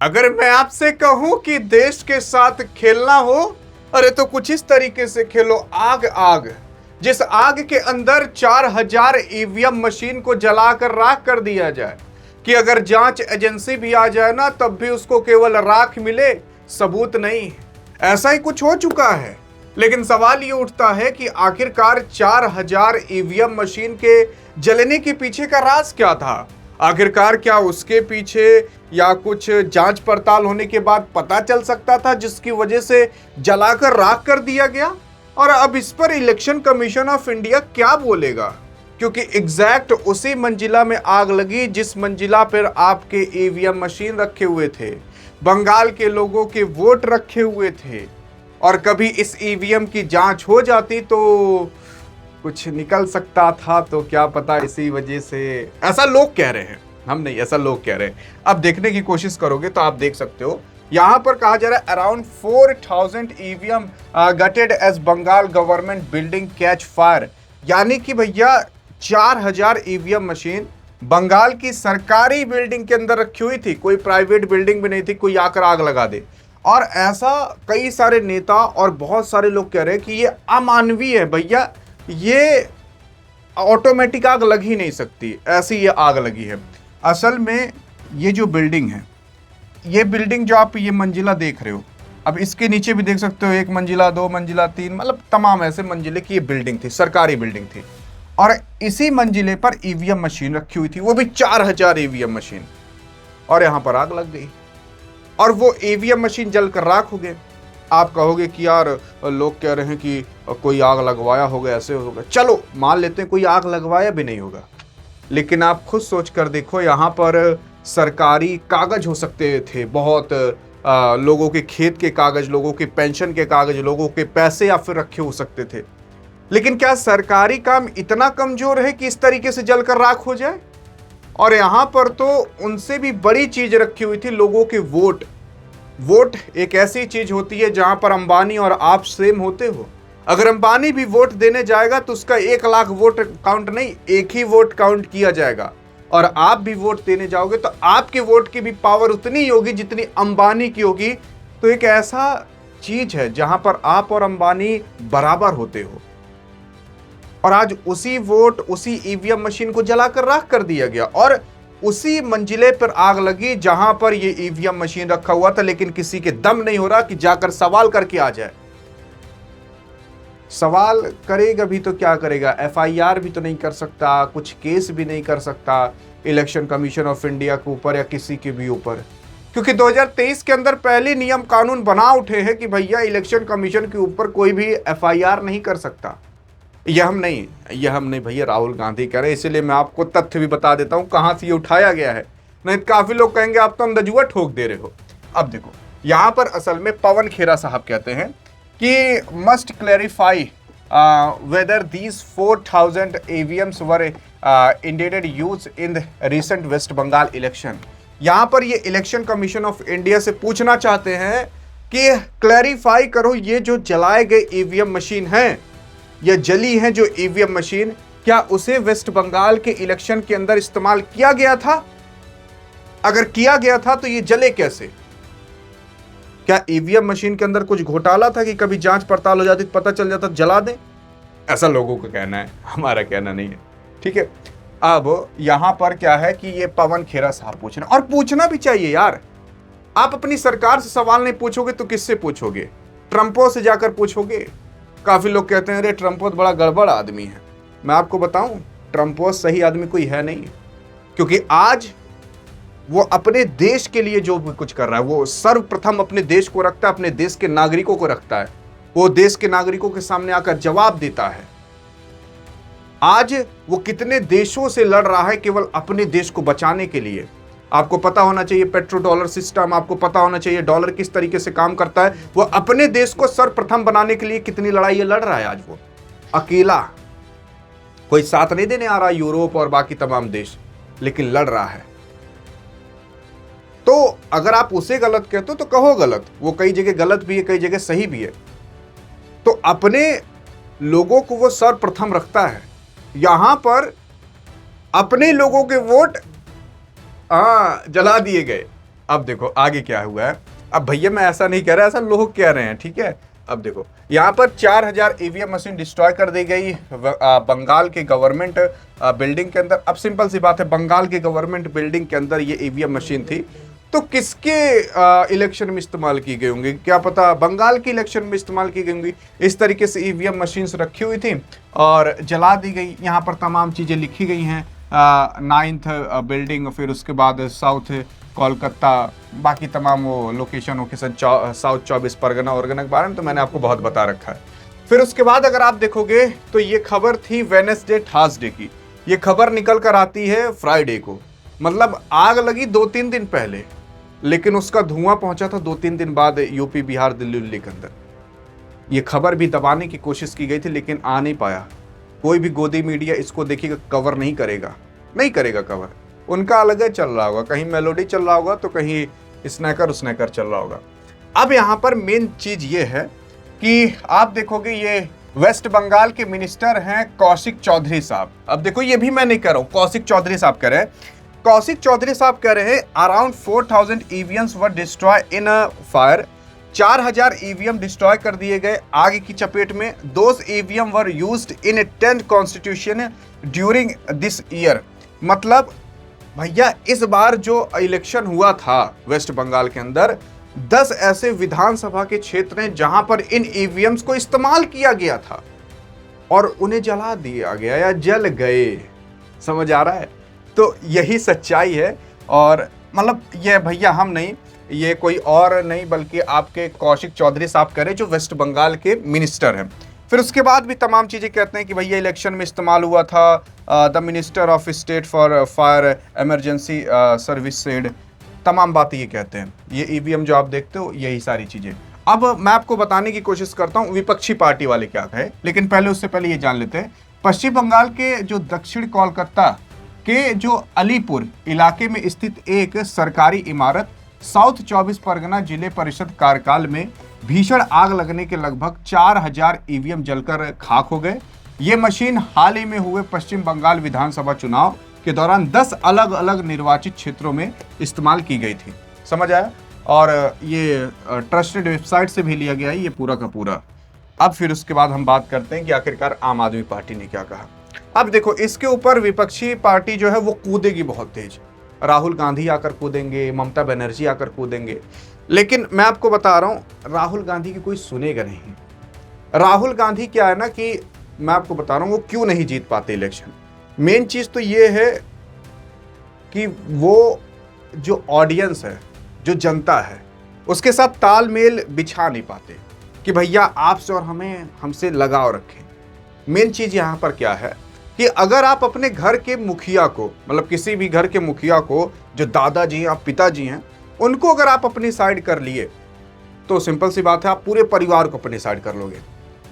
अगर मैं आपसे कहूं कि देश के साथ खेलना हो, अरे तो कुछ इस तरीके से खेलो। आग आग, जिस आग के अंदर 4000 ईवीएम मशीन को जलाकर राख कर दिया जाए कि अगर जांच एजेंसी भी आ जाए ना तब भी उसको केवल राख मिले, सबूत नहीं। ऐसा ही कुछ हो चुका है। लेकिन सवाल ये उठता है कि आखिरकार 4000 ईवीएम मशीन के जलने के पीछे का राज क्या था? आखिरकार क्या उसके पीछे या कुछ जांच पड़ताल होने के बाद पता चल सकता था जिसकी वजह से जलाकर राख कर दिया गया? और अब इस पर इलेक्शन कमीशन ऑफ इंडिया क्या बोलेगा? क्योंकि एग्जैक्ट उसी मंजिला में आग लगी जिस मंजिला पर आपके ईवीएम मशीन रखे हुए थे, बंगाल के लोगों के वोट रखे हुए थे। और कभी इस ईवीएम की जांच हो जाती तो कुछ निकल सकता था, तो क्या पता इसी वजह से। ऐसा लोग कह रहे हैं, हम नहीं, ऐसा लोग कह रहे हैं। अब देखने की कोशिश करोगे तो आप देख सकते हो, यहां पर कहा जा रहा है around 4000 EVM gutted as Bengal government building catch fire. यानी कि भैया 4000 ईवीएम मशीन बंगाल की सरकारी बिल्डिंग के अंदर रखी हुई थी, कोई प्राइवेट बिल्डिंग भी नहीं थी, कोई आकर आग लगा दे। और ऐसा कई सारे नेता और बहुत सारे लोग कह रहे हैं कि ये अमानवीय है भैया, ये ऑटोमेटिक आग लग ही नहीं सकती, ऐसी ये आग लगी है। असल में ये जो बिल्डिंग है, ये बिल्डिंग जो आप ये मंजिला देख रहे हो, अब इसके नीचे भी देख सकते हो 1 मंजिला 2 मंजिला 3, मतलब तमाम ऐसे मंजिले की ये बिल्डिंग थी, सरकारी बिल्डिंग थी। और इसी मंजिले पर ईवीएम मशीन रखी हुई थी, वो भी 4000 ईवीएम मशीन। और यहां पर आग लग गई और वो ईवीएम मशीन जलकर राख हो गए। आप कहोगे कि यार लोग कह रहे हैं कि कोई आग लगवाया होगा, ऐसे होगा। चलो मान लेते हैं कोई आग लगवाया भी नहीं होगा, लेकिन आप खुद सोच कर देखो, यहाँ पर सरकारी कागज हो सकते थे, बहुत लोगों के खेत के कागज, लोगों के पेंशन के कागज, लोगों के पैसे या फिर रखे हो सकते थे। लेकिन क्या सरकारी काम इतना कमजोर है कि इस तरीके से जलकर राख हो जाए? और यहाँ पर तो उनसे भी बड़ी चीज रखी हुई थी, लोगों के वोट। वोट एक ऐसी चीज होती है जहां पर अंबानी और आप सेम होते हो। अगर अंबानी भी वोट देने जाएगा तो उसका 1 लाख वोट काउंट नहीं, एक ही वोट काउंट किया जाएगा। और आप भी वोट देने जाओगे तो आपके वोट की भी पावर उतनी ही होगी जितनी अंबानी की होगी। तो एक ऐसा चीज है जहां पर आप और अंबानी बराबर होते हो। और आज उसी वोट, उसी ईवीएम मशीन को जलाकर राख कर दिया गया और उसी मंजिले पर आग लगी जहां पर ये ईवीएम मशीन रखा हुआ था। लेकिन किसी के दम नहीं हो रहा कि जाकर सवाल करके आ जाए। सवाल करेगा भी तो क्या करेगा? एफआईआर भी तो नहीं कर सकता, कुछ केस भी नहीं कर सकता इलेक्शन कमीशन ऑफ इंडिया के ऊपर या किसी के भी ऊपर, क्योंकि 2023 के अंदर पहले नियम कानून बना उठे हैं कि भैया इलेक्शन कमीशन के ऊपर कोई भी एफआईआर नहीं कर सकता। यह हम नहीं भैया, राहुल गांधी कह रहे हैं। इसीलिए मैं आपको तथ्य भी बता देता हूं कहां से ये उठाया गया है, नहीं तो काफी लोग कहेंगे आप तो अंधजुआ ठोक दे रहे हो। अब देखो, यहां पर असल में पवन खेरा साहब कहते हैं कि must clarify whether these 4000 EVMs were indeed use in the recent West Bengal election. यहां पर ये इलेक्शन कमीशन ऑफ इंडिया से पूछना चाहते हैं कि क्लैरिफाई करो, ये जो जलाए गए ईवीएम मशीन हैं, यह जली है जो ईवीएम मशीन, क्या उसे वेस्ट बंगाल के इलेक्शन के अंदर इस्तेमाल किया गया था? अगर किया गया था तो ये जले कैसे? क्या ईवीएम मशीन के अंदर कुछ घोटाला था कि कभी जांच पड़ताल हो जाती, पता चल जाता, जला दें? ऐसा लोगों का कहना है, हमारा कहना नहीं है। ठीक है, अब यहां पर क्या है कि ये पवन खेरा साहब पूछ रहे हैं, और पूछना भी चाहिए यार। आप अपनी सरकार से सवाल नहीं पूछोगे तो किससे पूछोगे? ट्रंपो से जाकर पूछोगे? काफी लोग कहते हैं अरे ट्रंपो बड़ा गड़बड़ आदमी है। मैं आपको बताऊं, ट्रंपो सही आदमी कोई है नहीं, क्योंकि आज वो अपने देश के लिए जो भी कुछ कर रहा है, वो सर्वप्रथम अपने देश को रखता है, अपने देश के नागरिकों को रखता है। वो देश के नागरिकों के सामने आकर जवाब देता है। आज वो कितने देशों से लड़ रहा है केवल अपने देश को बचाने के लिए। आपको पता होना चाहिए पेट्रो डॉलर सिस्टम, आपको पता होना चाहिए डॉलर किस तरीके से काम करता है। वो अपने देश को सर्वप्रथम बनाने के लिए कितनी लड़ाई लड़ रहा है आज वो अकेला। कोई साथ नहीं देने आ रहा यूरोप और बाकी तमाम देश, लेकिन लड़ रहा है। तो अगर आप उसे गलत कहते हो तो कहो गलत, वो कई जगह गलत भी है, कई जगह सही भी है। तो अपने लोगों को वो सर्वप्रथम रखता है। यहां पर अपने लोगों के वोट जला दिए गए, अब देखो आगे क्या हुआ है। अब भैया मैं ऐसा नहीं कह रहा, ऐसा लोग कह रहे हैं, ठीक है। अब देखो यहाँ पर 4000 ईवीएम मशीन डिस्ट्रॉय कर दी गई बंगाल के गवर्नमेंट बिल्डिंग के अंदर। अब सिंपल सी बात है, बंगाल के गवर्नमेंट बिल्डिंग के अंदर ये ईवीएम मशीन थी, तो किसके इलेक्शन में इस्तेमाल की गई होंगी, क्या पता बंगाल के इलेक्शन में इस्तेमाल की गई होंगी। इस तरीके से ईवीएम मशीन्स रखी हुई थी और जला दी गई। यहाँ पर तमाम चीज़ें लिखी गई हैं, 9th बिल्डिंग, फिर उसके बाद साउथ कोलकाता, बाकी तमाम वो लोकेशन साउथ 24 परगना के बारे में तो मैंने आपको बहुत बता रखा है। फिर उसके बाद अगर आप देखोगे तो ये खबर थी वेडनेसडे थर्सडे की, ये खबर निकल कर आती है फ्राइडे को। मतलब आग लगी 2-3 दिन पहले, लेकिन उसका धुआं पहुंचा था 2-3 दिन बाद यूपी, बिहार, दिल्ली के अंदर। ये खबर भी दबाने की कोशिश की गई थी लेकिन आ नहीं पाया। कोई भी गोदी मीडिया इसको देखिएगा कवर नहीं करेगा कवर। उनका अलग है चल रहा होगा, कहीं मेलोडी चल रहा होगा तो कहीं स्नैकर चल रहा होगा। अब यहाँ पर मेन चीज ये है कि आप देखोगे ये वेस्ट बंगाल के मिनिस्टर हैं कौशिक चौधरी साहब। अब देखो ये भी मैं नहीं कह रहा हूँ, कौशिक चौधरी साहब कह रहे हैं। कौशिक चौधरी साहब कह रहे हैं around 4000 EVMs were destroy in a fire. 4000 EVM destroy कर दिए गए आग की चपेट में। Those EVM were used in 10 constitution during this year. मतलब भैया इस बार जो इलेक्शन हुआ था वेस्ट बंगाल के अंदर, 10 ऐसे विधानसभा के क्षेत्र हैं जहां पर इन ईवीएम्स को इस्तेमाल किया गया था और उन्हें जला दिया गया या जल गए। समझ आ रहा है? तो यही सच्चाई है। और मतलब ये भैया हम नहीं, ये कोई और नहीं बल्कि आपके कौशिक चौधरी साहब करें जो वेस्ट बंगाल के मिनिस्टर हैं। फिर उसके बाद भी तमाम चीज़ें कहते हैं कि भैया इलेक्शन में इस्तेमाल हुआ था। The minister of state for fire emergency service said, तमाम बातें ये कहते हैं। ये ईवीएम जो आप देखते हो यही सारी चीज़ें। अब मैं आपको बताने की कोशिश करता हूँ विपक्षी पार्टी वाले क्या कहे, लेकिन उससे पहले ये जान लेते हैं पश्चिम बंगाल के जो दक्षिण कोलकाता के जो अलीपुर इलाके में स्थित एक सरकारी इमारत साउथ 24 परगना जिले परिषद कार्यकाल में भीषण आग लगने के लगभग 4000 ईवीएम जलकर खाक हो गए। ये मशीन हाल ही में हुए पश्चिम बंगाल विधानसभा चुनाव के दौरान 10 अलग अलग निर्वाचित क्षेत्रों में इस्तेमाल की गई थी। समझ आया? और ये ट्रस्टेड वेबसाइट से भी लिया गया है ये पूरा का पूरा। अब फिर उसके बाद हम बात करते हैं कि आखिरकार आम आदमी पार्टी ने क्या कहा। अब देखो इसके ऊपर विपक्षी पार्टी जो है वो कूदेगी बहुत तेज। राहुल गांधी आकर कूदेंगे, ममता बनर्जी आकर कूदेंगे, लेकिन मैं आपको बता रहा हूं राहुल गांधी की कोई सुनेगा नहीं। राहुल गांधी क्या है ना कि मैं आपको बता रहा हूं वो क्यों नहीं जीत पाते इलेक्शन। मेन चीज तो ये है कि वो जो ऑडियंस है, जो जनता है, उसके साथ तालमेल बिछा नहीं पाते कि भैया आपसे और हमसे लगाव रखें। मेन चीज यहां पर क्या है कि अगर आप अपने घर के मुखिया को, मतलब किसी भी घर के मुखिया को जो दादाजी या पिताजी हैं, उनको अगर आप अपनी साइड कर लिए तो सिंपल सी बात है आप पूरे परिवार को अपनी साइड कर लोगे।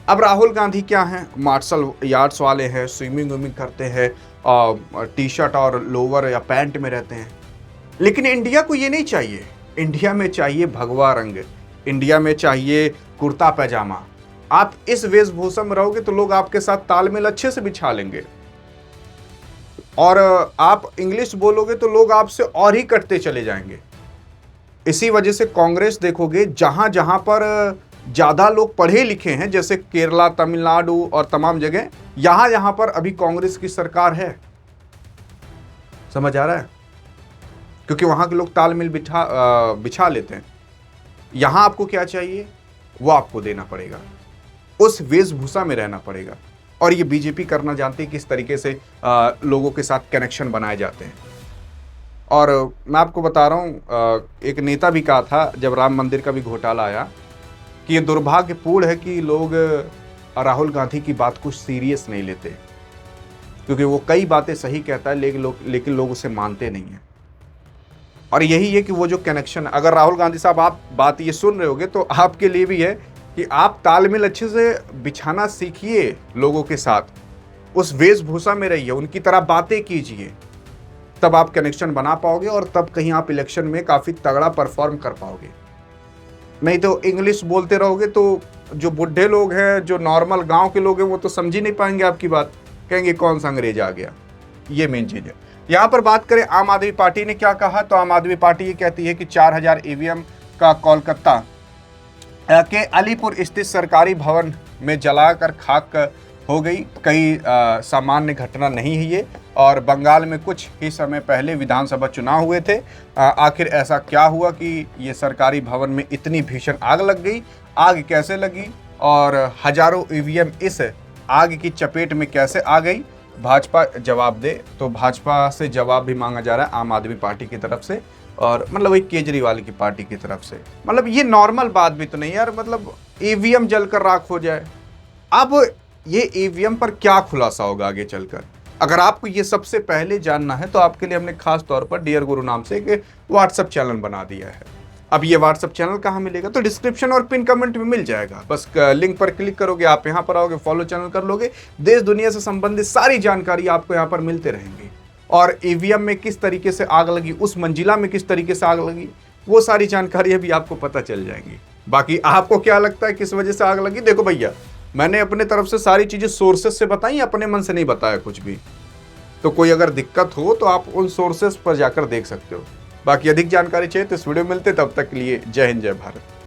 अब राहुल गांधी क्या हैं, मार्शल यार्ड्स वाले हैं, स्विमिंग करते हैं, टी शर्ट और लोअर या पैंट में रहते हैं। लेकिन इंडिया को ये नहीं चाहिए। इंडिया में चाहिए भगवा रंग, इंडिया में चाहिए कुर्ता पैजामा। आप इस वेशभूषा में रहोगे तो लोग आपके साथ तालमेल अच्छे से बिछा लेंगे, और आप इंग्लिश बोलोगे तो लोग आपसे और ही कटते चले जाएंगे। इसी वजह से कांग्रेस देखोगे जहां जहां पर ज्यादा लोग पढ़े लिखे हैं, जैसे केरला, तमिलनाडु और तमाम जगह, यहां पर अभी कांग्रेस की सरकार है। समझ आ रहा है? क्योंकि वहां के लोग तालमेल बिछा लेते हैं। यहां आपको क्या चाहिए वो आपको देना पड़ेगा, उस वेशभूषा में रहना पड़ेगा। और ये बीजेपी करना जानती है किस तरीके से लोगों के साथ कनेक्शन बनाए जाते हैं। और मैं आपको बता रहा हूँ एक नेता भी कहा था जब राम मंदिर का भी घोटाला आया कि ये दुर्भाग्यपूर्ण है कि लोग राहुल गांधी की बात को सीरियस नहीं लेते, क्योंकि वो कई बातें सही कहता है लेकिन लोग उसे मानते नहीं हैं। और यही है कि वो जो कनेक्शन, अगर राहुल गांधी साहब आप बात ये सुन रहे होगे तो आपके लिए भी है कि आप तालमेल अच्छे से बिछाना सीखिए लोगों के साथ, उस वेशभूषा में रहिए, उनकी तरह बातें कीजिए, तब आप कनेक्शन बना पाओगे और तब कहीं आप इलेक्शन में काफ़ी तगड़ा परफॉर्म कर पाओगे। नहीं तो इंग्लिश बोलते रहोगे तो जो बुढ़े लोग हैं, जो नॉर्मल गांव के लोग हैं, वो तो समझ ही नहीं पाएंगे आपकी बात, कहेंगे कौन सा अंग्रेज आ गया। ये मेन चीज़ है। यहाँ पर बात करें आम आदमी पार्टी ने क्या कहा, तो आम आदमी पार्टी ये कहती है कि 4000 ईवीएम का कोलकाता के अलीपुर स्थित सरकारी भवन में जलाकर खाक हो गई। कई सामान्य घटना नहीं है ये, और बंगाल में कुछ ही समय पहले विधानसभा चुनाव हुए थे। आखिर ऐसा क्या हुआ कि ये सरकारी भवन में इतनी भीषण आग लग गई, आग कैसे लगी और हजारों ईवीएम इस आग की चपेट में कैसे आ गई, भाजपा जवाब दे। तो भाजपा से जवाब भी मांगा जा रहा है आम आदमी पार्टी की तरफ से, और मतलब वही केजरीवाल की पार्टी की तरफ से। मतलब ये नॉर्मल बात भी तो नहीं यार, मतलब ईवीएम जलकर राख हो जाए। अब ये ईवीएम पर क्या खुलासा होगा आगे चलकर, अगर आपको ये सबसे पहले जानना है तो आपके लिए हमने खास तौर पर डियर गुरु नाम से एक व्हाट्सएप चैनल बना दिया है। अब ये व्हाट्सएप चैनल कहाँ मिलेगा, तो डिस्क्रिप्शन और पिन कमेंट में मिल जाएगा। बस लिंक पर क्लिक करोगे, आप यहाँ पर आओगे, फॉलो चैनल कर लोगे, देश दुनिया से संबंधित सारी जानकारी आपको यहाँ पर मिलते रहेंगी। और ईवीएम में किस तरीके से आग लगी, उस मंजिला में किस तरीके से आग लगी, वो सारी जानकारी भी आपको पता चल जाएंगी। बाकी आपको क्या लगता है किस वजह से आग लगी? देखो भैया, मैंने अपने तरफ से सारी चीजें सोर्सेस से बताई, अपने मन से नहीं बताया कुछ भी। तो कोई अगर दिक्कत हो तो आप उन सोर्सेस पर जाकर देख सकते हो। बाकी अधिक जानकारी चाहिए तो इस वीडियो में मिलते, तब तक के लिए जय हिंद जय भारत।